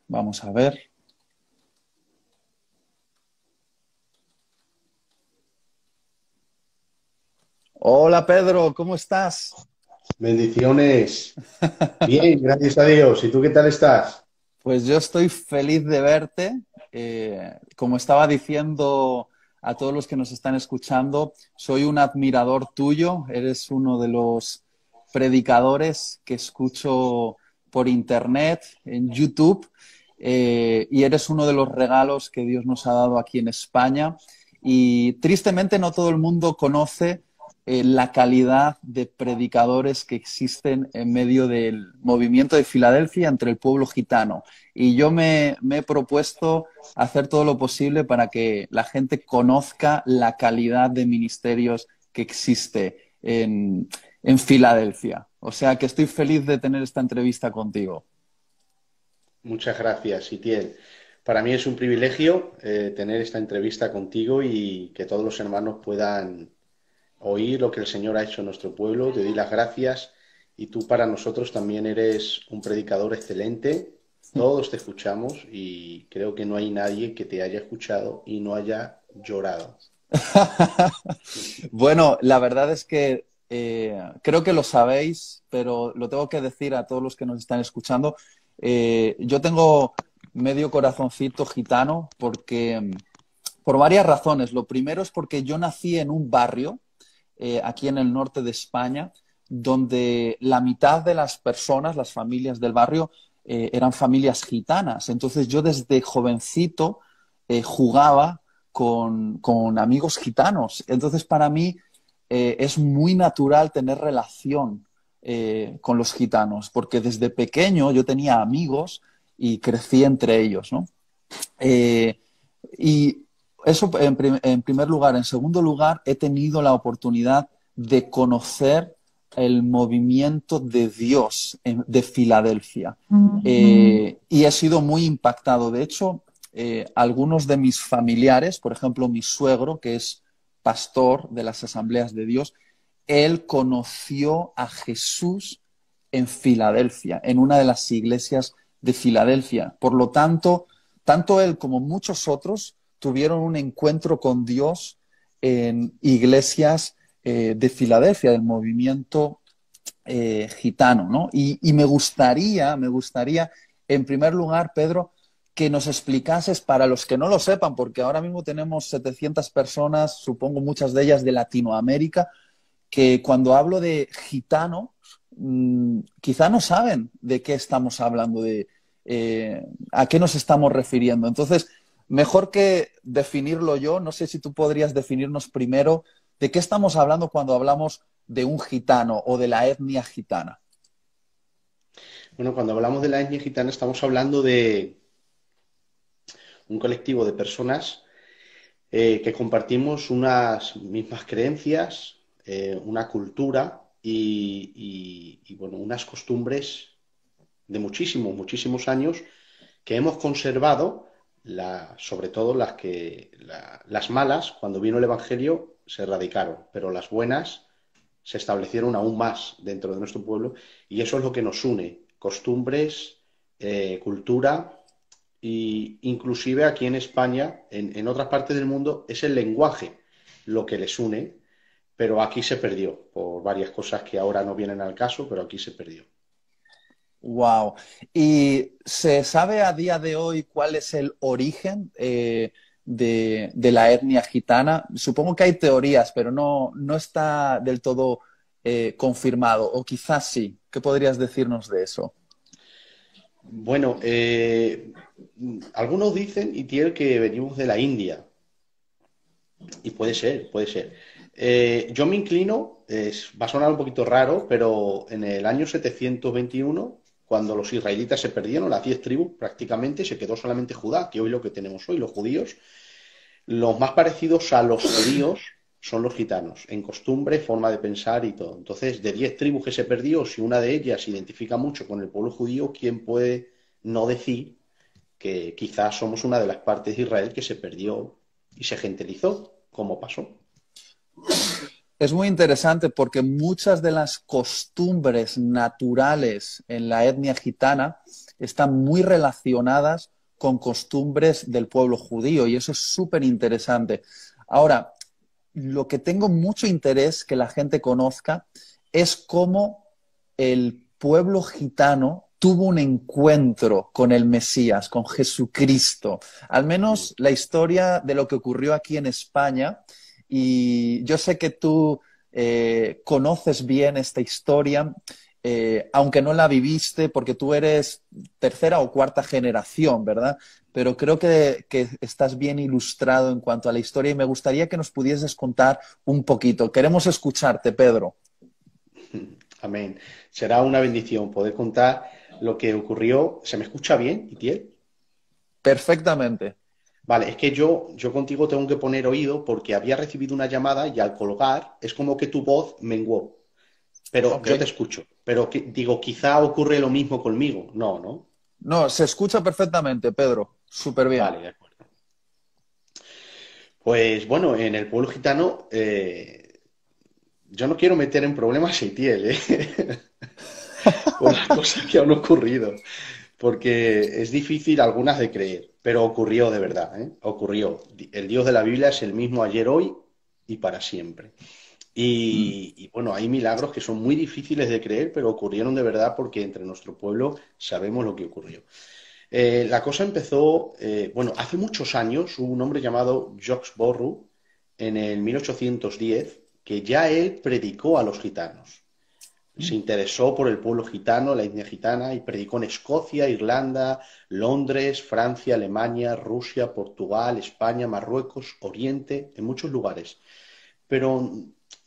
Vamos a ver. Hola Pedro, ¿cómo estás? Bendiciones. Bien, gracias a Dios. ¿Y tú qué tal estás? Pues yo estoy feliz de verte. Como estaba diciendo a todos los que nos están escuchando, soy un admirador tuyo. Eres uno de los predicadores que escucho por internet, en YouTube, y eres uno de los regalos que Dios nos ha dado aquí en España. Y tristemente no todo el mundo conoce la calidad de predicadores que existen en medio del movimiento de Filadelfia entre el pueblo gitano. Y yo me he propuesto hacer todo lo posible para que la gente conozca la calidad de ministerios que existe en Filadelfia. O sea que estoy feliz de tener esta entrevista contigo. Muchas gracias, Itiel. Para mí es un privilegio tener esta entrevista contigo y que todos los hermanos puedan oír lo que el Señor ha hecho en nuestro pueblo. Te doy las gracias y tú para nosotros también eres un predicador excelente. Todos te escuchamos y creo que no hay nadie que te haya escuchado y no haya llorado. Bueno, la verdad es que creo que lo sabéis, pero lo tengo que decir a todos los que nos están escuchando. Yo tengo medio corazoncito gitano porque por varias razones. Lo primero es porque yo nací en un barrio aquí en el norte de España donde la mitad de las personas, las familias del barrio, eran familias gitanas. Entonces yo desde jovencito jugaba con amigos gitanos. Entonces para mí es muy natural tener relación con los gitanos, porque desde pequeño yo tenía amigos y crecí entre ellos, ¿no? Eh, y eso en primer lugar. En segundo lugar, he tenido la oportunidad de conocer el movimiento de Dios de Filadelfia. Y he sido muy impactado. De hecho, algunos de mis familiares, por ejemplo, mi suegro, que es pastor de las Asambleas de Dios, él conoció a Jesús en Filadelfia, en una de las iglesias de Filadelfia. Por lo tanto, tanto él como muchos otros tuvieron un encuentro con Dios en iglesias de Filadelfia, del movimiento gitano, ¿no? Y me gustaría, en primer lugar, Pedro, que nos explicases para los que no lo sepan, porque ahora mismo tenemos 700 personas, supongo muchas de ellas de Latinoamérica, que cuando hablo de gitano, quizá no saben de qué estamos hablando, a qué nos estamos refiriendo. Entonces, mejor que definirlo yo, no sé si tú podrías definirnos primero de qué estamos hablando cuando hablamos de un gitano o de la etnia gitana. Bueno, cuando hablamos de la etnia gitana estamos hablando de un colectivo de personas que compartimos unas mismas creencias, una cultura bueno, unas costumbres de muchísimos, muchísimos años que hemos conservado, sobre todo las malas, cuando vino el Evangelio, se erradicaron, pero las buenas se establecieron aún más dentro de nuestro pueblo y eso es lo que nos une, costumbres, cultura y inclusive aquí en España, en otras partes del mundo, es el lenguaje lo que les une, pero aquí se perdió por varias cosas que ahora no vienen al caso, pero aquí se perdió. Wow. ¿Y se sabe a día de hoy cuál es el origen de la etnia gitana? Supongo que hay teorías, pero no está del todo confirmado, o quizás sí. ¿Qué podrías decirnos de eso? Bueno, algunos dicen, Itiel, que venimos de la India, y puede ser, puede ser. Yo me inclino, va a sonar un poquito raro, pero en el año 721, cuando los israelitas se perdieron, las 10 tribus prácticamente, se quedó solamente Judá, que hoy lo que tenemos hoy, los judíos. Los más parecidos a los judíos son los gitanos, en costumbre, forma de pensar y todo. Entonces, de 10 tribus que se perdió, si una de ellas se identifica mucho con el pueblo judío, ¿quién puede no decir que quizás somos una de las partes de Israel que se perdió y se gentilizó, como pasó? Es muy interesante porque muchas de las costumbres naturales en la etnia gitana están muy relacionadas con costumbres del pueblo judío y eso es súper interesante. Ahora, lo que tengo mucho interés que la gente conozca es cómo el pueblo gitano tuvo un encuentro con el Mesías, con Jesucristo. Al menos la historia de lo que ocurrió aquí en España. Y yo sé que tú conoces bien esta historia, aunque no la viviste, porque tú eres tercera o cuarta generación, ¿verdad? Pero creo que estás bien ilustrado en cuanto a la historia y me gustaría que nos pudieses contar un poquito. Queremos escucharte, Pedro. Amén. Será una bendición poder contar lo que ocurrió. ¿Se me escucha bien, Itiel? Perfectamente. Vale, es que yo contigo tengo que poner oído porque había recibido una llamada y al colgar es como que tu voz menguó. Pero Ok. yo te escucho. Pero digo, quizá ocurre lo mismo conmigo. No, ¿no? No, se escucha perfectamente, Pedro. Súper bien. Vale, de acuerdo. Pues bueno, en el pueblo gitano, yo no quiero meter en problemas a Itiel, ¿eh? Por las cosas que han ocurrido. Porque es difícil algunas de creer, pero ocurrió de verdad, ¿eh? Ocurrió. El Dios de la Biblia es el mismo ayer, hoy y para siempre. Mm. Y bueno, hay milagros que son muy difíciles de creer, pero ocurrieron de verdad porque entre nuestro pueblo sabemos lo que ocurrió. La cosa empezó, bueno, hace muchos años hubo un hombre llamado Jacques Borru en el 1810 que ya él predicó a los gitanos. Se interesó por el pueblo gitano, la etnia gitana, y predicó en Escocia, Irlanda, Londres, Francia, Alemania, Rusia, Portugal, España, Marruecos, Oriente, en muchos lugares. Pero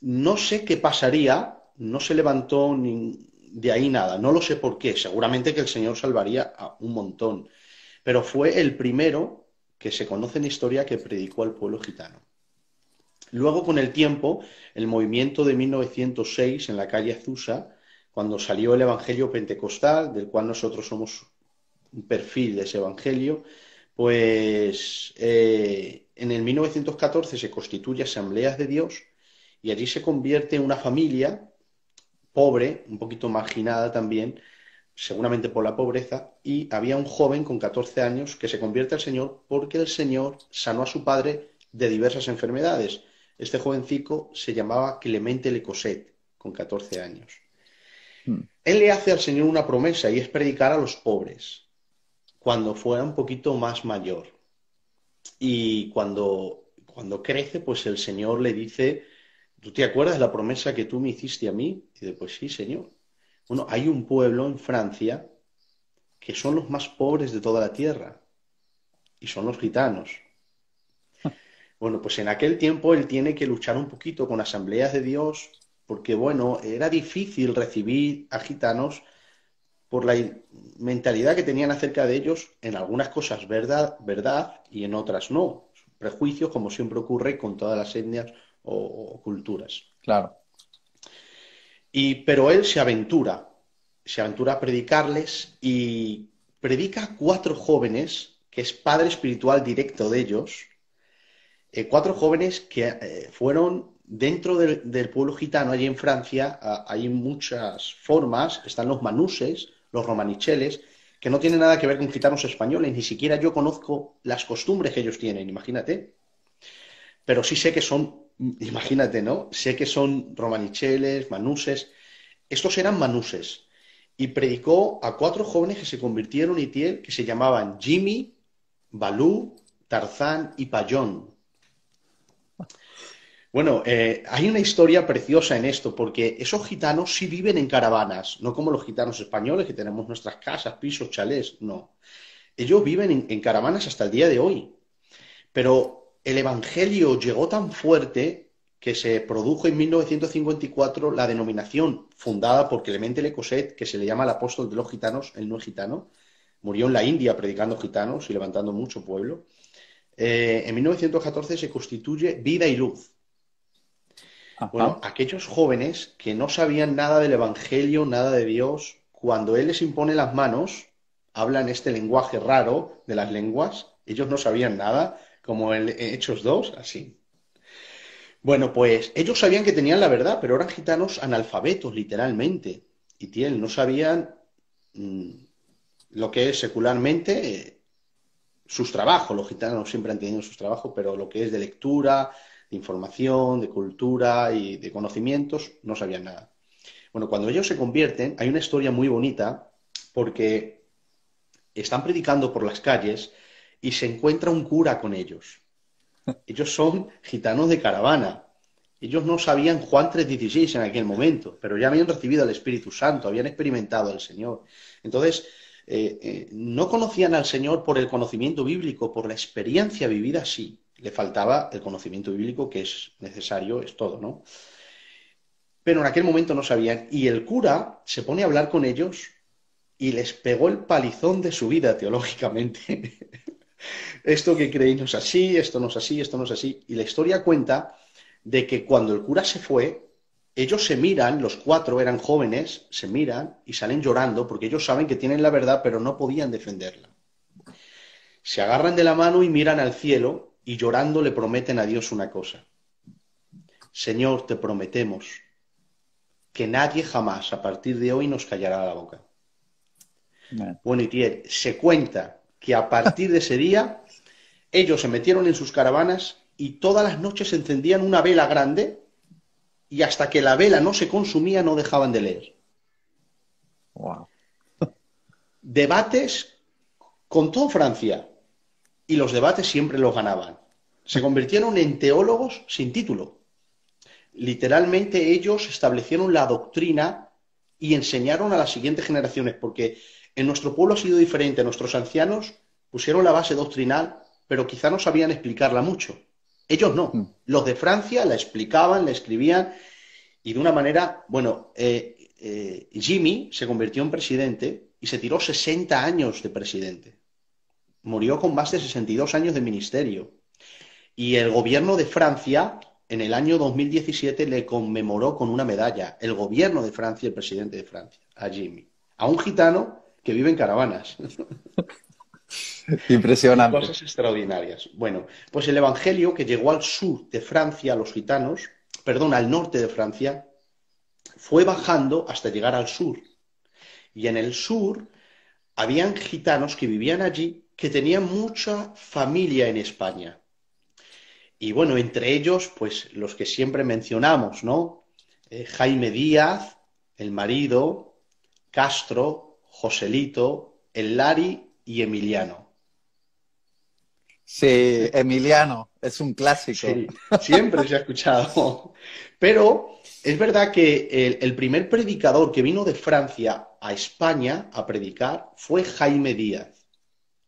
no sé qué pasaría, no se levantó ni de ahí nada, no lo sé por qué, seguramente que el Señor salvaría a un montón, pero fue el primero que se conoce en historia que predicó al pueblo gitano. Luego, con el tiempo, el movimiento de 1906 en la calle Azusa, cuando salió el Evangelio Pentecostal, del cual nosotros somos un perfil de ese Evangelio, pues en el 1914 se constituye Asambleas de Dios y allí se convierte en una familia pobre, un poquito marginada también, seguramente por la pobreza, y había un joven con 14 años que se convierte al Señor porque el Señor sanó a su padre de diversas enfermedades. Este jovencico se llamaba Clemente Lecoset, con 14 años. Mm. Él le hace al Señor una promesa y es predicar a los pobres cuando fuera un poquito más mayor. Y cuando crece, pues el Señor le dice, ¿tú te acuerdas de la promesa que tú me hiciste a mí? Y dice, pues sí, Señor. Bueno, hay un pueblo en Francia que son los más pobres de toda la tierra y son los gitanos. Bueno, pues en aquel tiempo él tiene que luchar un poquito con asambleas de Dios porque, bueno, era difícil recibir a gitanos por la mentalidad que tenían acerca de ellos, en algunas cosas verdad, verdad y en otras no. Prejuicios, como siempre ocurre con todas las etnias o culturas. Claro. Pero él se aventura a predicarles y predica a 4 jóvenes, que es padre espiritual directo de ellos, 4 jóvenes que fueron dentro del pueblo gitano, allí en Francia, hay muchas formas, están los manuses, los romanicheles, que no tienen nada que ver con gitanos españoles, ni siquiera yo conozco las costumbres que ellos tienen, imagínate, pero sí sé que son, imagínate, ¿no? Sé que son romanicheles, manuses, estos eran manuses, y predicó a 4 jóvenes que se convirtieron en Itiel, que se llamaban Jimmy, Balú, Tarzán y Payón. Bueno, hay una historia preciosa en esto, porque esos gitanos sí viven en caravanas, no como los gitanos españoles que tenemos nuestras casas, pisos, chalés, no. Ellos viven en caravanas hasta el día de hoy, pero el Evangelio llegó tan fuerte que se produjo en 1954 la denominación fundada por Clemente Lecoset, que se le llama el apóstol de los gitanos, el no es gitano, murió en la India predicando gitanos y levantando mucho pueblo. En 1914 se constituye Vida y Luz. Bueno, Ajá. aquellos jóvenes que no sabían nada del Evangelio, nada de Dios, cuando Él les impone las manos, hablan este lenguaje raro de las lenguas, ellos no sabían nada, como en Hechos 2, así. Bueno, pues ellos sabían que tenían la verdad, pero eran gitanos analfabetos, literalmente. Y tienen, no sabían mm, lo que es secularmente sus trabajos. Los gitanos siempre han tenido sus trabajos, pero lo que es de lectura, de información, de cultura y de conocimientos, no sabían nada. Bueno, cuando ellos se convierten, hay una historia muy bonita porque están predicando por las calles y se encuentra un cura con ellos. Ellos son gitanos de caravana. Ellos no sabían Juan 3:16 en aquel momento, pero ya habían recibido al Espíritu Santo, habían experimentado al Señor. Entonces, no conocían al Señor por el conocimiento bíblico, por la experiencia vivida, sí. Le faltaba el conocimiento bíblico, que es necesario, es todo, ¿no? Pero en aquel momento no sabían. Y el cura se pone a hablar con ellos y les pegó el palizón de su vida teológicamente. Esto que creéis no es así, esto no es así, esto no es así. Y la historia cuenta de que cuando el cura se fue, ellos se miran, los cuatro eran jóvenes, se miran y salen llorando porque ellos saben que tienen la verdad, pero no podían defenderla. Se agarran de la mano y miran al cielo y llorando le prometen a Dios una cosa. Señor, te prometemos que nadie jamás a partir de hoy nos callará la boca. Man. Bueno, Itier, se cuenta que a partir de ese día ellos se metieron en sus caravanas y todas las noches encendían una vela grande y hasta que la vela no se consumía no dejaban de leer. Wow. Debates con toda Francia y los debates siempre los ganaban. Se convirtieron en teólogos sin título. Literalmente ellos establecieron la doctrina y enseñaron a las siguientes generaciones, porque en nuestro pueblo ha sido diferente. Nuestros ancianos pusieron la base doctrinal, pero quizá no sabían explicarla mucho. Ellos Mm. no. Los de Francia la explicaban, la escribían y de una manera, bueno, Jimmy se convirtió en presidente y se tiró 60 años de presidente. Murió con más de 62 años de ministerio. Y el gobierno de Francia, en el año 2017, le conmemoró con una medalla. El gobierno de Francia, el presidente de Francia, a Jimmy. A un gitano que vive en caravanas. Impresionante. Cosas extraordinarias. Bueno, pues el evangelio que llegó al sur de Francia, a los gitanos, perdón, al norte de Francia, fue bajando hasta llegar al sur. Y en el sur habían gitanos que vivían allí que tenían mucha familia en España. Y bueno, entre ellos, pues los que siempre mencionamos, ¿no? Jaime Díaz, el marido, Castro, Joselito, el Lari y Emiliano. Sí, Emiliano, es un clásico. Sí, siempre se ha escuchado. Pero es verdad que el primer predicador que vino de Francia a España a predicar fue Jaime Díaz,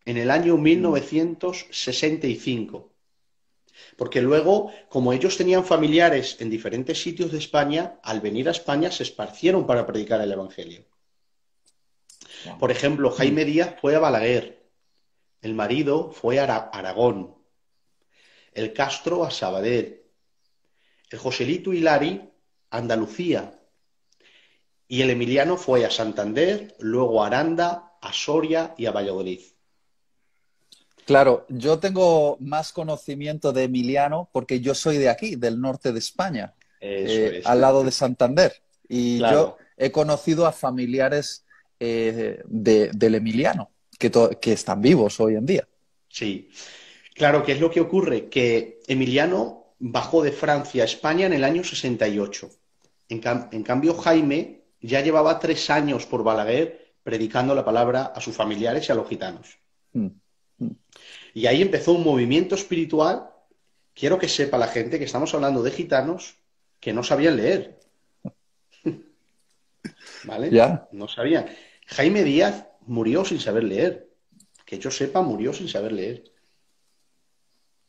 en el año Mm. 1965. Porque luego, como ellos tenían familiares en diferentes sitios de España, al venir a España se esparcieron para predicar el Evangelio. Wow. Por ejemplo, Mm. Jaime Díaz fue a Balaguer, el marido fue a Aragón, el Castro a Sabadell, el Joselito Hilari a Andalucía y el Emiliano fue a Santander, luego a Aranda, a Soria y a Valladolid. Claro, yo tengo más conocimiento de Emiliano porque yo soy de aquí, del norte de España, Eso es. al lado de Santander. Y yo Claro, he conocido a familiares del Emiliano que están vivos hoy en día. sí. Claro, ¿qué es lo que ocurre? Que Emiliano bajó de Francia a España en el año 68. En cambio, Jaime ya llevaba 3 años por Balaguer predicando la palabra a sus familiares y a los gitanos. Mm, mm. Y ahí empezó un movimiento espiritual. Quiero que sepa la gente que estamos hablando de gitanos que no sabían leer, ¿vale? ¿Ya? No sabían. Jaime Díaz murió sin saber leer. Que yo sepa, murió sin saber leer.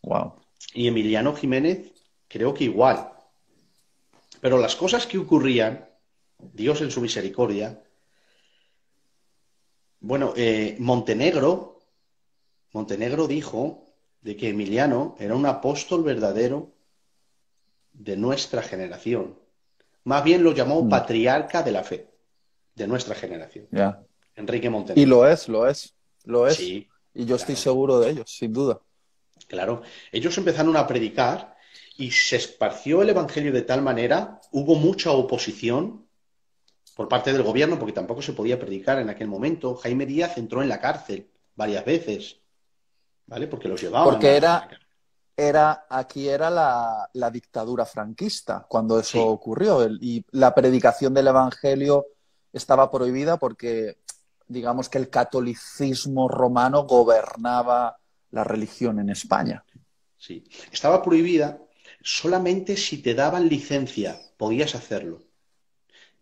Wow. Y Emiliano Jiménez, creo que igual. Pero las cosas que ocurrían, Dios en su misericordia, bueno, Montenegro dijo de que Emiliano era un apóstol verdadero de nuestra generación. Más bien lo llamó Mm. patriarca de la fe, de nuestra generación. Ya. Enrique Y Montenegro. lo es. Sí, Y yo estoy claro, seguro de ello, sin duda. claro. Ellos empezaron a predicar y se esparció el evangelio de tal manera, hubo mucha oposición, por parte del gobierno, porque tampoco se podía predicar en aquel momento. Jaime Díaz entró en la cárcel varias veces, ¿vale? Porque los llevaban Porque a la cárcel. aquí era la dictadura franquista cuando eso Sí, ocurrió. Y la predicación del Evangelio estaba prohibida porque, digamos que el catolicismo romano gobernaba la religión en España. sí. Estaba prohibida solamente si te daban licencia, podías hacerlo.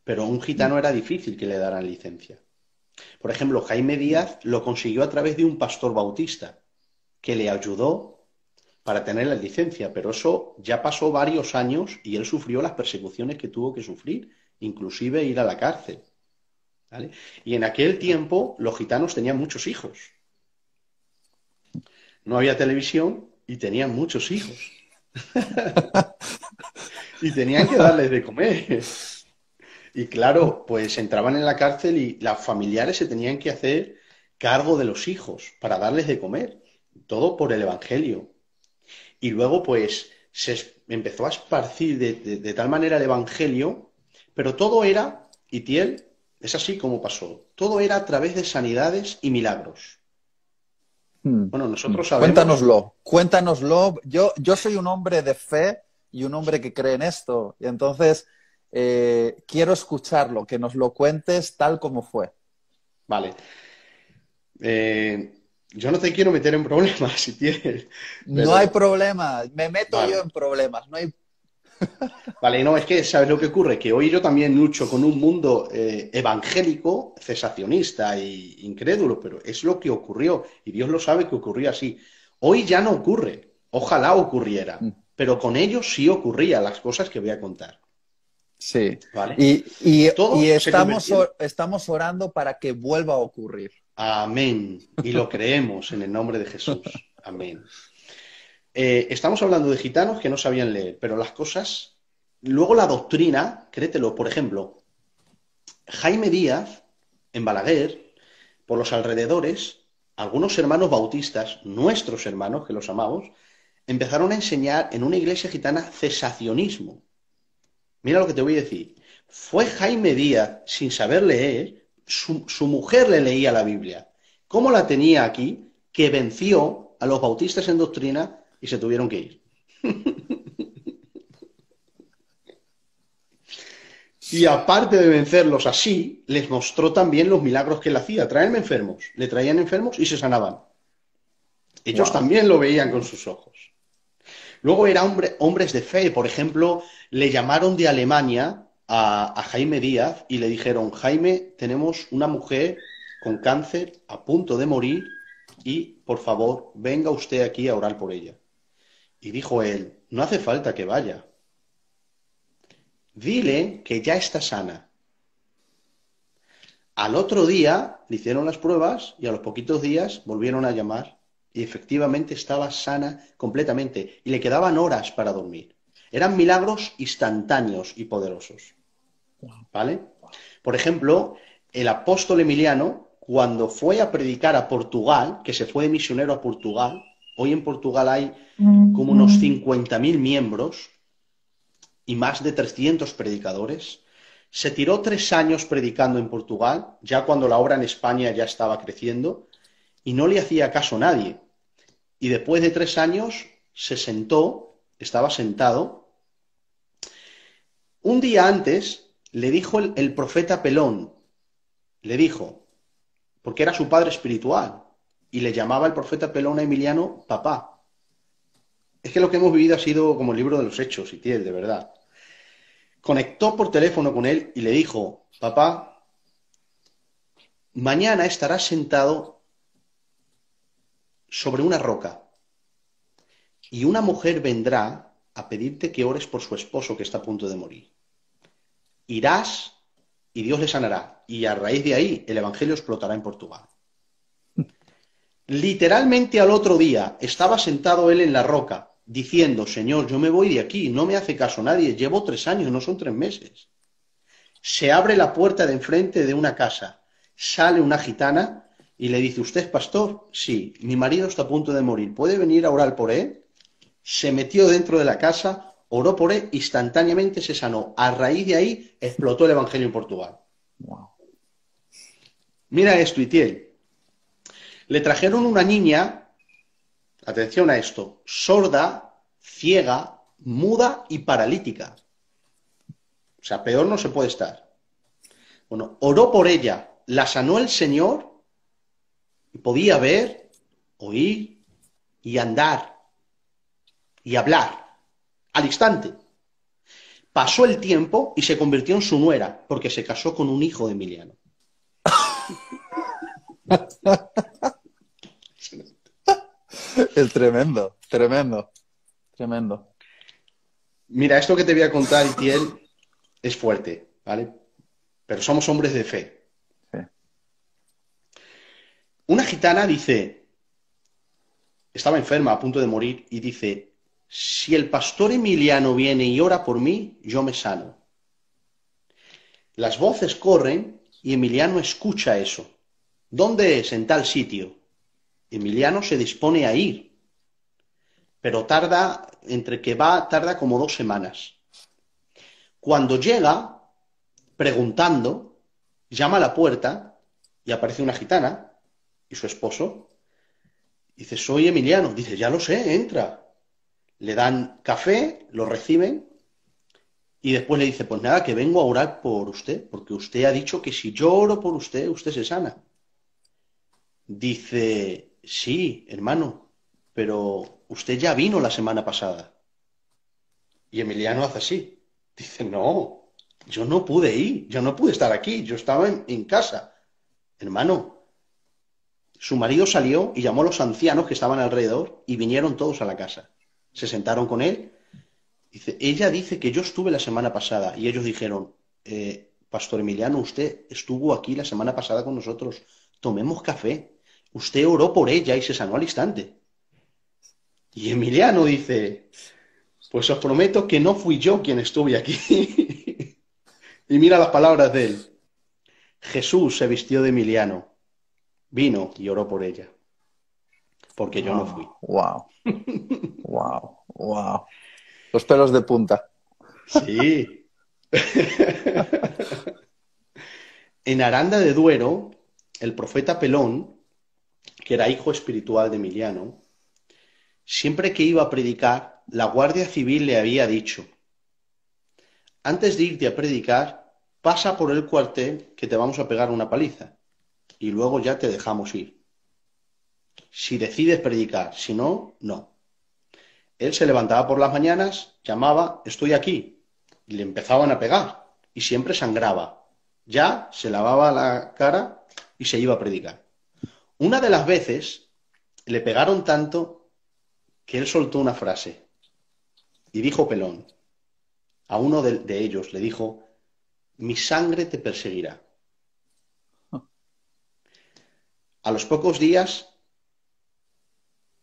Pero a un Mm. gitano era difícil que le daran licencia. Por ejemplo, Jaime Díaz lo consiguió a través de un pastor bautista que le ayudó para tener la licencia, pero eso ya pasó varios años y él sufrió las persecuciones que tuvo que sufrir, inclusive ir a la cárcel, ¿vale? Y en aquel tiempo los gitanos tenían muchos hijos. No había televisión y tenían muchos hijos. Y tenían que darles de comer. Y claro, pues entraban en la cárcel y los familiares se tenían que hacer cargo de los hijos para darles de comer. Todo por el Evangelio. Y luego, pues, empezó a esparcir de tal manera el Evangelio, pero todo era, Itiel, es así como pasó, todo era a través de sanidades y milagros. Mm, Bueno, mm. nosotros sabemos, Cuéntanoslo, cuéntanoslo. Yo soy un hombre de fe y un hombre que cree en esto. Y entonces quiero escucharlo, que nos lo cuentes tal como fue. vale, yo no te quiero meter en problemas, Itiel, No hay pero, problema, me meto yo vale. en problemas. No hay... Vale, no, es que ¿sabes lo que ocurre? Que hoy yo también lucho con un mundo evangélico, cesacionista e incrédulo, pero es lo que ocurrió y Dios lo sabe que ocurrió así. Hoy ya no ocurre, ojalá ocurriera, Mm, pero con ellos sí ocurría las cosas que voy a contar, sí. ¿vale? Y Todos se convirtieron. estamos orando para que vuelva a ocurrir. Amén. Y lo creemos en el nombre de Jesús. Amén. Estamos hablando de gitanos que no sabían leer, pero las cosas, luego la doctrina, créetelo, por ejemplo, Jaime Díaz, en Balaguer, por los alrededores, algunos hermanos bautistas, nuestros hermanos, que los amamos, empezaron a enseñar en una iglesia gitana cesacionismo. Mira lo que te voy a decir. Fue Jaime Díaz, sin saber leer, su mujer le leía la Biblia. ¿Cómo la tenía aquí? Que venció a los bautistas en doctrina y se tuvieron que ir. Y aparte de vencerlos así, les mostró también los milagros que él hacía. Traerme enfermos. Le traían enfermos y se sanaban. Ellos Wow. también lo veían con sus ojos. Luego eran hombres de fe. Por ejemplo, le llamaron de Alemania a Jaime Díaz y le dijeron, Jaime, tenemos una mujer con cáncer a punto de morir y, por favor, venga usted aquí a orar por ella. Y dijo él, no hace falta que vaya. Dile que ya está sana. Al otro día le hicieron las pruebas y a los poquitos días volvieron a llamar y efectivamente estaba sana completamente y le quedaban horas para dormir. Eran milagros instantáneos y poderosos, ¿vale? Por ejemplo, el apóstol Emiliano, cuando fue a predicar a Portugal, que se fue de misionero a Portugal, hoy en Portugal hay como unos 50.000 miembros y más de 300 predicadores. Se tiró 3 años predicando en Portugal, ya cuando la obra en España ya estaba creciendo, y no le hacía caso a nadie. Y después de 3 años se sentó, estaba sentado. Un día antes le dijo el profeta Pelón, le dijo, porque era su padre espiritual, y le llamaba el profeta Pelón a Emiliano papá. Es que lo que hemos vivido ha sido como el libro de los hechos, y tiene de verdad. Conectó por teléfono con él y le dijo, papá, mañana estarás sentado sobre una roca y una mujer vendrá a pedirte que ores por su esposo que está a punto de morir. Irás y Dios le sanará. Y a raíz de ahí el Evangelio explotará en Portugal. Literalmente al otro día estaba sentado él en la roca diciendo, Señor, yo me voy de aquí, no me hace caso nadie, llevo 3 años, no son 3 meses. Se abre la puerta de enfrente de una casa, sale una gitana y le dice, ¿usted es pastor? Sí, mi marido está a punto de morir, ¿puede venir a orar por él? Se metió dentro de la casa, oró por él, instantáneamente se sanó. A raíz de ahí explotó el Evangelio en Portugal. Wow. Mira esto, Itiel. Le trajeron una niña, atención a esto, sorda, ciega, muda y paralítica. O sea, peor no se puede estar. Bueno, oró por ella, la sanó el Señor y podía ver, oír y andar y hablar al instante. Pasó el tiempo y se convirtió en su nuera porque se casó con un hijo de Emiliano. Es tremendo, tremendo, tremendo. Mira, esto que te voy a contar, Itiel, es fuerte, ¿vale? Pero somos hombres de fe. Sí. Una gitana dice, estaba enferma, a punto de morir, y dice, si el pastor Emiliano viene y ora por mí, yo me sano. Las voces corren y Emiliano escucha eso. ¿Dónde es? En tal sitio. Emiliano se dispone a ir, pero tarda, entre que va, tarda como 2 semanas. Cuando llega, preguntando, llama a la puerta y aparece una gitana y su esposo. Dice, soy Emiliano. Dice, ya lo sé, entra. Le dan café, lo reciben y después le dice, pues nada, que vengo a orar por usted, porque usted ha dicho que si yo oro por usted, usted se sana. Dice, sí, hermano, pero usted ya vino la semana pasada. Y Emiliano hace así. Dice, no, yo no pude ir, yo no pude estar aquí, yo estaba en casa. Hermano, su marido salió y llamó a los ancianos que estaban alrededor y vinieron todos a la casa. Se sentaron con él. Dice, ella dice que yo estuve la semana pasada y ellos dijeron, Pastor Emiliano, usted estuvo aquí la semana pasada con nosotros, tomemos café. Usted oró por ella y se sanó al instante. Y Emiliano dice, pues os prometo que no fui yo quien estuve aquí. Y mira las palabras de él. Jesús se vistió de Emiliano, vino y oró por ella, porque yo no fui. Wow, wow, wow, wow. Los pelos de punta. Sí. En Aranda de Duero, el profeta Pelón, que era hijo espiritual de Emiliano, siempre que iba a predicar, la Guardia Civil le había dicho, antes de irte a predicar, pasa por el cuartel que te vamos a pegar una paliza y luego ya te dejamos ir. Si decides predicar, si no, no. Él se levantaba por las mañanas, llamaba, estoy aquí, y le empezaban a pegar y siempre sangraba. Ya se lavaba la cara y se iba a predicar. Una de las veces le pegaron tanto que él soltó una frase y dijo Pelón, a uno de ellos le dijo, mi sangre te perseguirá. A los pocos días,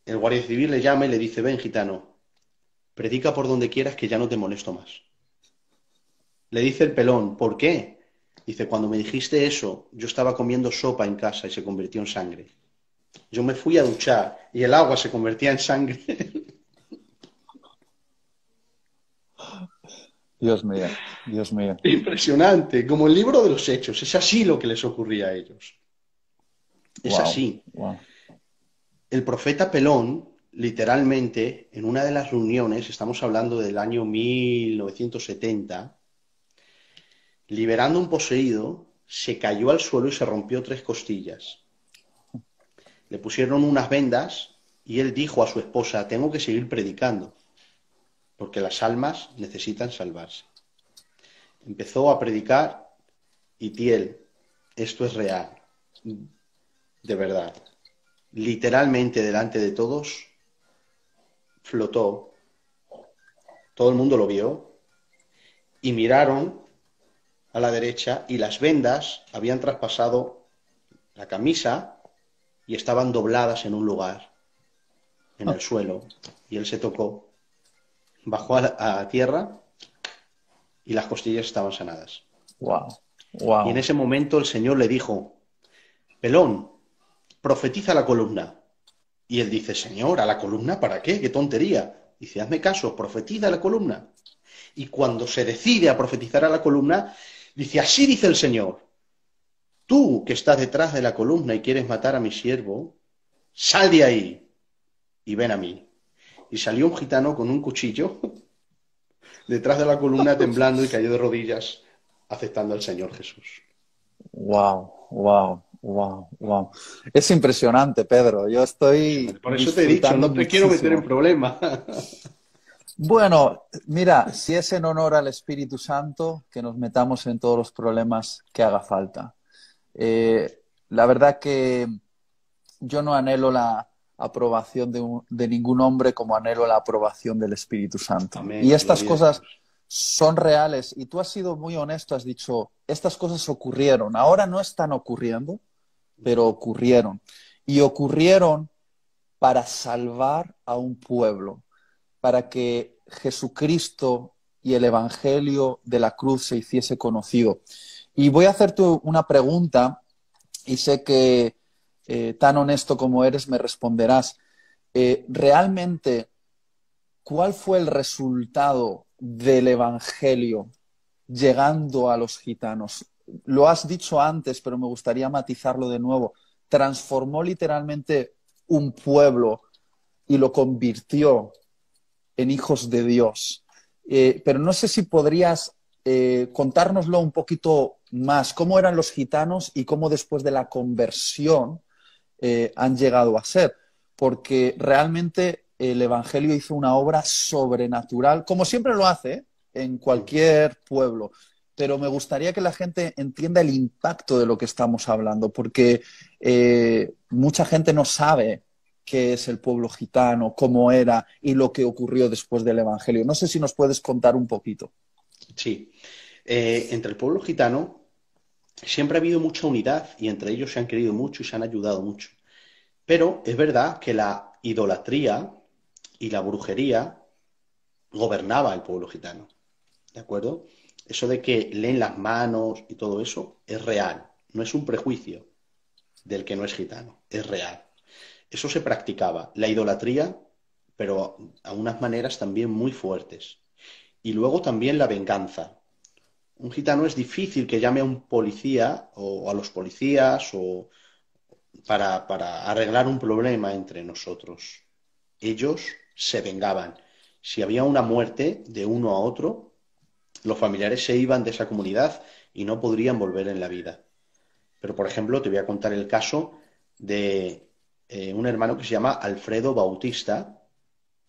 el guardia civil le llama y le dice, ven gitano, predica por donde quieras que ya no te molesto más. Le dice el Pelón, ¿por qué? Dice, cuando me dijiste eso, yo estaba comiendo sopa en casa y se convirtió en sangre. Yo me fui a duchar y el agua se convertía en sangre. Dios mío, Dios mío. Impresionante, como el libro de los Hechos. Es así lo que les ocurría a ellos. Es Wow, así. wow. El profeta Pelón, literalmente, en una de las reuniones, estamos hablando del año 1970, liberando un poseído, se cayó al suelo y se rompió 3 costillas. Le pusieron unas vendas y él dijo a su esposa, tengo que seguir predicando, porque las almas necesitan salvarse. Empezó a predicar y Tiel, esto es real, de verdad. Literalmente delante de todos, flotó, todo el mundo lo vio, y miraron a la derecha y las vendas habían traspasado la camisa y estaban dobladas en un lugar, en el suelo, y él se tocó, bajó a tierra y las costillas estaban sanadas. Wow, Y en wow. ese momento el Señor le dijo, Pelón, profetiza la columna. Y él dice, Señor, ¿a la columna para qué? ¡Qué tontería! Dice, hazme caso, profetiza la columna. Y cuando se decide a profetizar a la columna, dice, así dice el Señor, tú que estás detrás de la columna y quieres matar a mi siervo, sal de ahí y ven a mí. Y salió un gitano con un cuchillo detrás de la columna temblando y cayó de rodillas aceptando al Señor Jesús. Wow, wow, wow, wow. Es impresionante, Pedro. Yo estoy Impresionante. Por eso te he dicho, disfrutando no te quiero meter en muchísimo. problemas. Bueno, mira, si es en honor al Espíritu Santo, que nos metamos en todos los problemas que haga falta. La verdad que yo no anhelo la aprobación de ningún hombre como anhelo la aprobación del Espíritu Santo. Y Amén, estas gloria a cosas Dios. son reales. Y tú has sido muy honesto, has dicho, estas cosas ocurrieron. Ahora no están ocurriendo, pero ocurrieron. Y ocurrieron para salvar a un pueblo, para que Jesucristo y el Evangelio de la cruz se hiciese conocido. Y voy a hacerte una pregunta y sé que tan honesto como eres me responderás. ¿Realmente cuál fue el resultado del Evangelio llegando a los gitanos? Lo has dicho antes, pero me gustaría matizarlo de nuevo. Transformó literalmente un pueblo y lo convirtió en hijos de Dios. Pero no sé si podrías contárnoslo un poquito más, cómo eran los gitanos y cómo después de la conversión han llegado a ser, porque realmente el Evangelio hizo una obra sobrenatural, como siempre lo hace, en cualquier pueblo. Pero me gustaría que la gente entienda el impacto de lo que estamos hablando, porque mucha gente no sabe qué es el pueblo gitano, cómo era y lo que ocurrió después del Evangelio. No sé si nos puedes contar un poquito. Sí. Entre el pueblo gitano siempre ha habido mucha unidad y entre ellos se han querido mucho y se han ayudado mucho. Pero es verdad que la idolatría y la brujería gobernaba el pueblo gitano, ¿de acuerdo? Eso de que leen las manos y todo eso es real, no es un prejuicio del que no es gitano, es real. Eso se practicaba, la idolatría, pero a unas maneras también muy fuertes. Y luego también la venganza. Un gitano es difícil que llame a un policía o a los policías o para arreglar un problema entre nosotros. Ellos se vengaban. Si había una muerte de uno a otro, los familiares se iban de esa comunidad y no podrían volver en la vida. Pero, por ejemplo, te voy a contar el caso de un hermano que se llama Alfredo Bautista.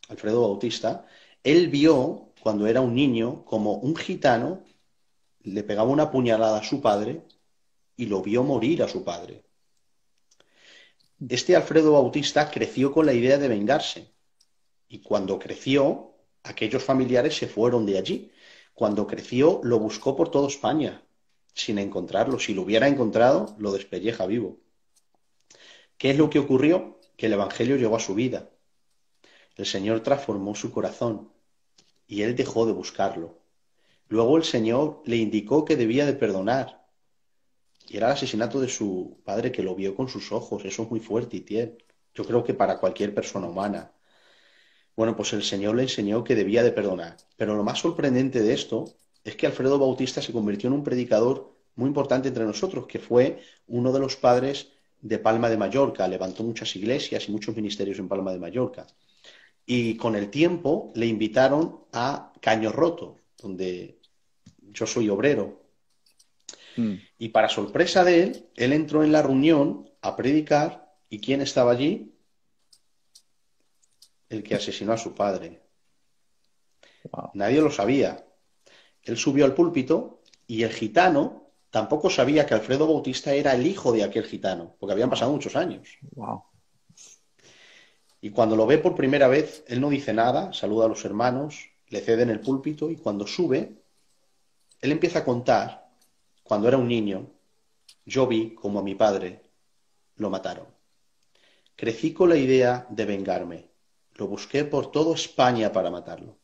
Alfredo Bautista, él vio cuando era un niño como un gitano le pegaba una puñalada a su padre y lo vio morir a su padre. Este Alfredo Bautista creció con la idea de vengarse y cuando creció, aquellos familiares se fueron de allí. Cuando creció, lo buscó por toda España sin encontrarlo. Si lo hubiera encontrado, lo despelleja vivo. ¿Qué es lo que ocurrió? Que el Evangelio llegó a su vida. El Señor transformó su corazón y él dejó de buscarlo. Luego el Señor le indicó que debía de perdonar. Y era el asesinato de su padre que lo vio con sus ojos. Eso es muy fuerte y tierno. Yo creo que para cualquier persona humana. Bueno, pues el Señor le enseñó que debía de perdonar. Pero lo más sorprendente de esto es que Alfredo Bautista se convirtió en un predicador muy importante entre nosotros, que fue uno de los padres de Palma de Mallorca. Levantó muchas iglesias y muchos ministerios en Palma de Mallorca. Y con el tiempo le invitaron a Caño Roto, donde yo soy obrero. Mm. Y para sorpresa de él, él entró en la reunión a predicar. ¿Y quién estaba allí? El que asesinó a su padre. Wow. Nadie lo sabía. Él subió al púlpito y el gitano tampoco sabía que Alfredo Bautista era el hijo de aquel gitano, porque habían pasado Wow. muchos años. Wow. Y cuando lo ve por primera vez, él no dice nada, saluda a los hermanos, le ceden el púlpito y cuando sube, él empieza a contar, cuando era un niño, yo vi como a mi padre lo mataron. Crecí con la idea de vengarme. Lo busqué por toda España para matarlo.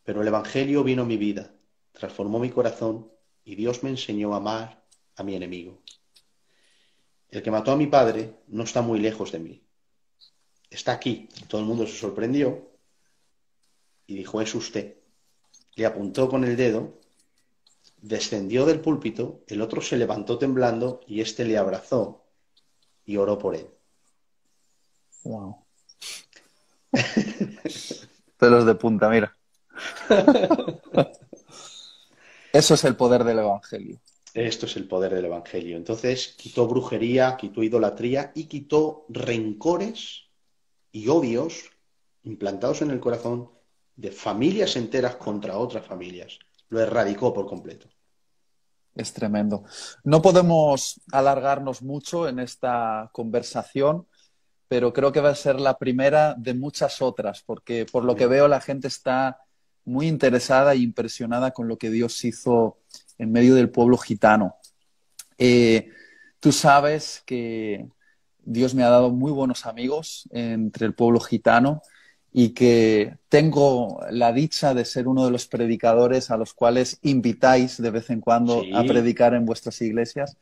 Pero el Evangelio vino a mi vida, transformó mi corazón y Dios me enseñó a amar a mi enemigo. El que mató a mi padre no está muy lejos de mí. Está aquí. Todo el mundo se sorprendió y dijo, es usted. Le apuntó con el dedo descendió del púlpito, el otro se levantó temblando y este le abrazó y oró por él. Wow. Pelos de punta, mira. Eso es el poder del Evangelio. Esto es el poder del Evangelio. Entonces quitó brujería, quitó idolatría y quitó rencores y odios implantados en el corazón de familias enteras contra otras familias. Lo erradicó por completo. Es tremendo. No podemos alargarnos mucho en esta conversación, pero creo que va a ser la primera de muchas otras, porque por lo que Amén. veo la gente está muy interesada e impresionada con lo que Dios hizo en medio del pueblo gitano. Eh, Tú sabes que Dios me ha dado muy buenos amigos entre el pueblo gitano y que tengo la dicha de ser uno de los predicadores a los cuales invitáis de vez en cuando a Sí, predicar en vuestras iglesias.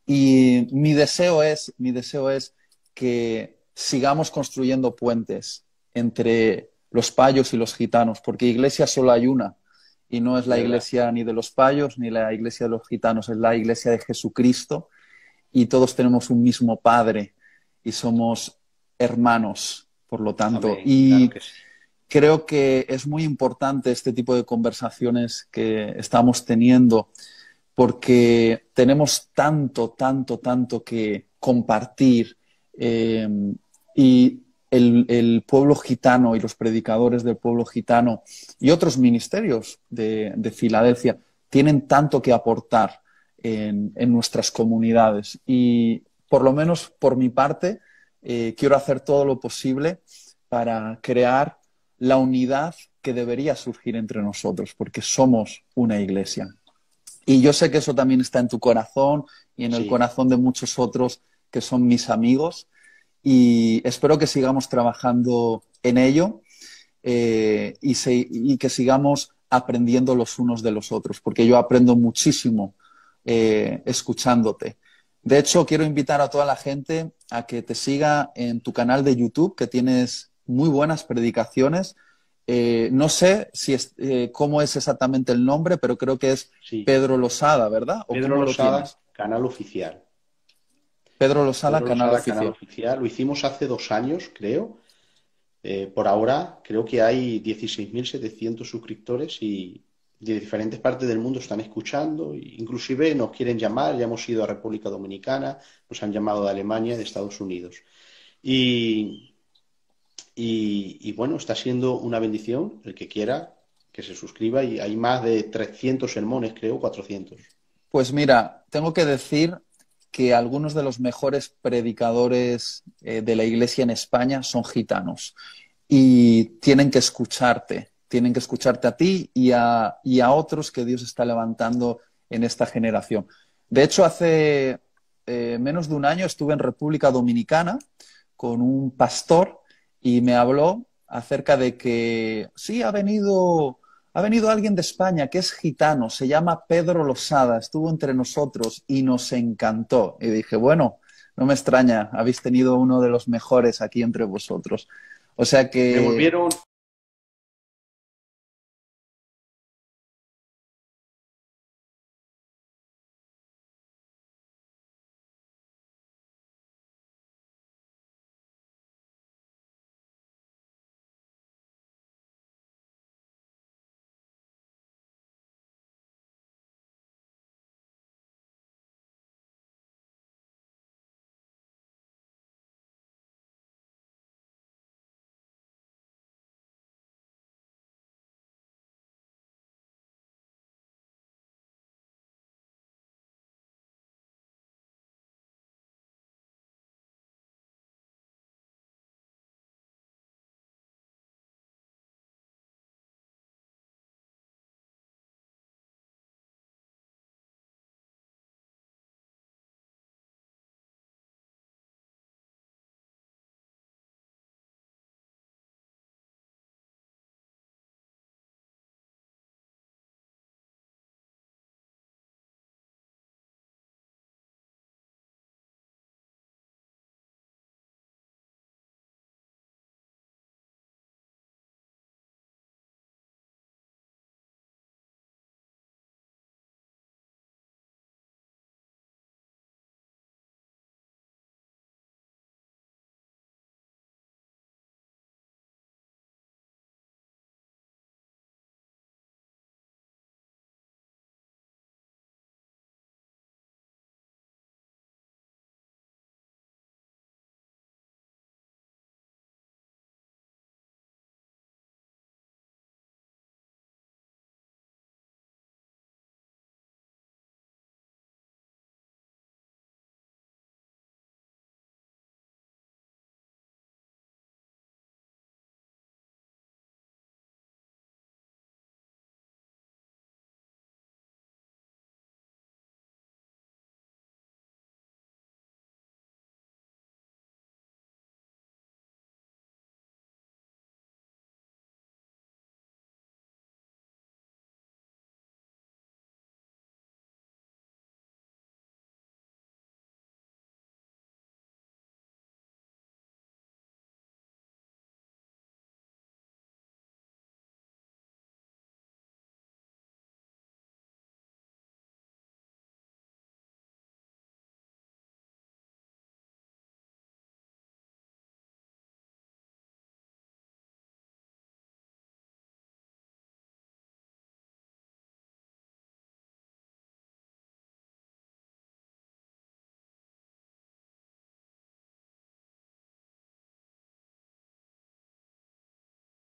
Y mi deseo es que sigamos construyendo puentes entre los payos y los gitanos, porque iglesia solo hay una, y no es es la verdad. iglesia ni de los payos ni la iglesia de los gitanos, es la iglesia de Jesucristo, y todos tenemos un mismo Padre y somos hermanos, por lo tanto. Amén. Claro Y que sí. creo que es muy importante este tipo de conversaciones que estamos teniendo porque tenemos tanto, tanto, tanto que compartir eh, y el pueblo gitano y los predicadores del pueblo gitano y otros ministerios de Filadelfia tienen tanto que aportar en nuestras comunidades. Y por lo menos por mi parte, quiero hacer todo lo posible para crear la unidad que debería surgir entre nosotros, porque somos una iglesia. Y yo sé que eso también está en tu corazón y en el Sí. corazón de muchos otros que son mis amigos. Y espero que sigamos trabajando en ello y que sigamos aprendiendo los unos de los otros, porque yo aprendo muchísimo escuchándote. De hecho, quiero invitar a toda la gente a que te siga en tu canal de YouTube, que tienes muy buenas predicaciones. No sé si cómo es exactamente el nombre, pero creo que es Sí. Pedro Losada, ¿verdad? ¿O Pedro cómo lo Losada, tienes? canal oficial. Pedro Losada, Pedro canal Losada, canal oficial. oficial. Lo hicimos hace 2 años, creo. Por ahora creo que hay 16.700 suscriptores y de diferentes partes del mundo están escuchando. Inclusive nos quieren llamar, ya hemos ido a República Dominicana, nos han llamado de Alemania, de Estados Unidos. Y, y bueno, está siendo una bendición el que quiera que se suscriba y hay más de 300 sermones, creo, 400. Pues mira, tengo que decir que algunos de los mejores predicadores de la iglesia en España son gitanos y tienen que escucharte a ti y a otros que Dios está levantando en esta generación. De hecho, hace menos de un año estuve en República Dominicana con un pastor y me habló acerca de que sí, ha venido alguien de España que es gitano, se llama Pedro Losada, estuvo entre nosotros y nos encantó. Y dije, bueno, no me extraña, habéis tenido uno de los mejores aquí entre vosotros. O sea Me que volvieron,